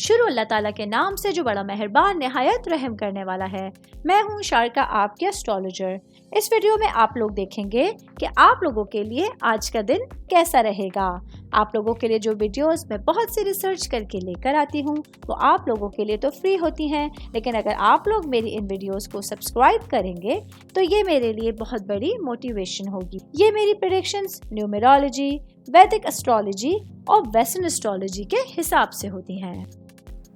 शुरू अल्लाह ताला के नाम से जो बड़ा मेहरबान नहायत रहम करने वाला है। मैं हूँ शारका, आपके एस्ट्रोलॉजर। इस वीडियो में आप लोग देखेंगे कि आप लोगों के लिए आज का दिन कैसा रहेगा। आप लोगों के लिए जो वीडियोस मैं बहुत सी रिसर्च करके लेकर आती हूँ वो आप लोगों के लिए तो फ्री होती हैं, लेकिन अगर आप लोग मेरी इन वीडियोस को सब्सक्राइब करेंगे तो ये मेरे लिए बहुत बड़ी मोटिवेशन होगी। ये मेरी प्रेडिक्शंस न्यूमेरोलॉजी, वैदिक एस्ट्रोलॉजी और वेस्टर्न एस्ट्रोलॉजी के हिसाब से होती हैं।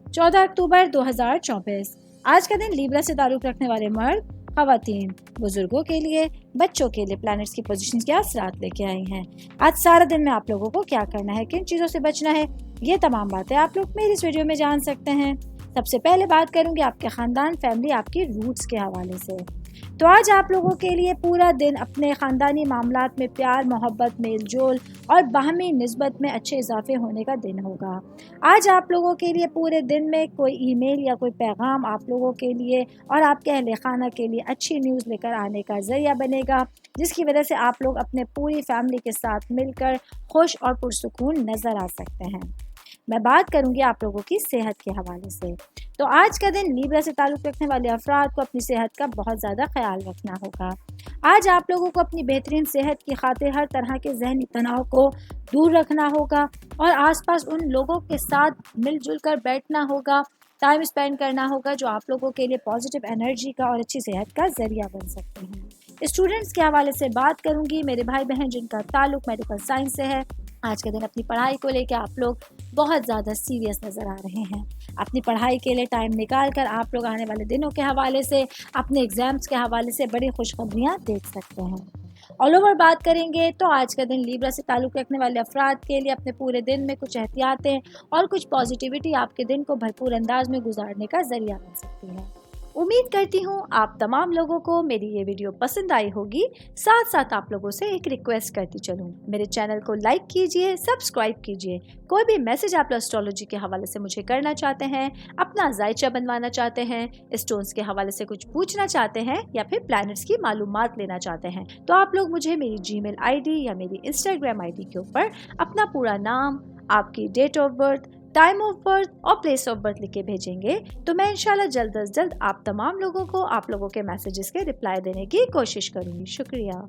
14 अक्टूबर 2024 आज का दिन लिब्रा से ताल्लुक़ रखने वाले मर्द, ख़वातीन, बुजुर्गों के लिए, बच्चों के लिए प्लैनेट्स की पोजीशंस के असरात लेके आई हैं। आज सारा दिन में आप लोगों को क्या करना है, किन चीज़ों से बचना है, ये तमाम बातें आप लोग मेरी इस वीडियो में जान सकते हैं। सबसे पहले बात करूंगी आपके ख़ानदान, फैमिली, आपकी रूट्स के हवाले से। तो आज आप लोगों के लिए पूरा दिन अपने ख़ानदानी मामलात में प्यार, मोहब्बत, मेल जोल और बाहमी निस्बत में अच्छे इजाफे होने का दिन होगा। आज आप लोगों के लिए पूरे दिन में कोई ईमेल या कोई पैगाम आप लोगों के लिए और आपके अहले खाना के लिए अच्छी न्यूज़ लेकर आने का ज़रिया बनेगा, जिसकी वजह से आप लोग अपने पूरी फैमिली के साथ मिलकर खुश और पुरसुकून नज़र आ सकते हैं। मैं बात करूंगी आप लोगों की सेहत के हवाले से। तो आज का दिन लिब्रा से ताल्लुक़ रखने वाले अफराद को अपनी सेहत का बहुत ज़्यादा ख्याल रखना होगा। आज आप लोगों को अपनी बेहतरीन सेहत की खातिर हर तरह के जहनी तनाव को दूर रखना होगा और आसपास उन लोगों के साथ मिलजुल कर बैठना होगा, टाइम स्पेंड करना होगा जो आप लोगों के लिए पॉजिटिव एनर्जी का और अच्छी सेहत का ज़रिया बन सकते हैं। स्टूडेंट्स के हवाले से बात करूंगी, मेरे भाई बहन जिनका ताल्लुक़ मेडिकल साइंस से है। आज के दिन अपनी पढ़ाई को लेकर आप लोग बहुत ज़्यादा सीरियस नज़र आ रहे हैं। अपनी पढ़ाई के लिए टाइम निकाल कर आप लोग आने वाले दिनों के हवाले से, अपने एग्ज़ाम्स के हवाले से बड़ी खुशखबरियाँ देख सकते हैं। ऑल ओवर बात करेंगे तो आज का दिन लिब्रा से ताल्लुक़ रखने वाले अफराद के लिए अपने पूरे दिन में कुछ एहतियातें और कुछ पॉजिटिविटी आपके दिन को भरपूर अंदाज में गुजारने का ज़रिया बन सकती है। उम्मीद करती हूँ आप तमाम लोगों को मेरी ये वीडियो पसंद आई होगी। साथ साथ आप लोगों से एक रिक्वेस्ट करती चलूँ, मेरे चैनल को लाइक कीजिए, सब्सक्राइब कीजिए। कोई भी मैसेज आप एस्ट्रोलॉजी के हवाले से मुझे करना चाहते हैं, अपना जायचा बनवाना चाहते हैं, स्टोन्स के हवाले से कुछ पूछना चाहते हैं या फिर प्लैनेट्स की मालूमात लेना चाहते हैं, तो आप लोग मुझे मेरी जीमेल आईडी या मेरी इंस्टाग्राम आईडी के ऊपर अपना पूरा नाम, आपकी date of birth, time of birth और प्लेस ऑफ बर्थ लिख के भेजेंगे तो मैं इंशाल्लाह जल्द अज जल्द आप तमाम लोगों को आप लोगों के मैसेजेस के रिप्लाई देने की कोशिश करूँगी। शुक्रिया।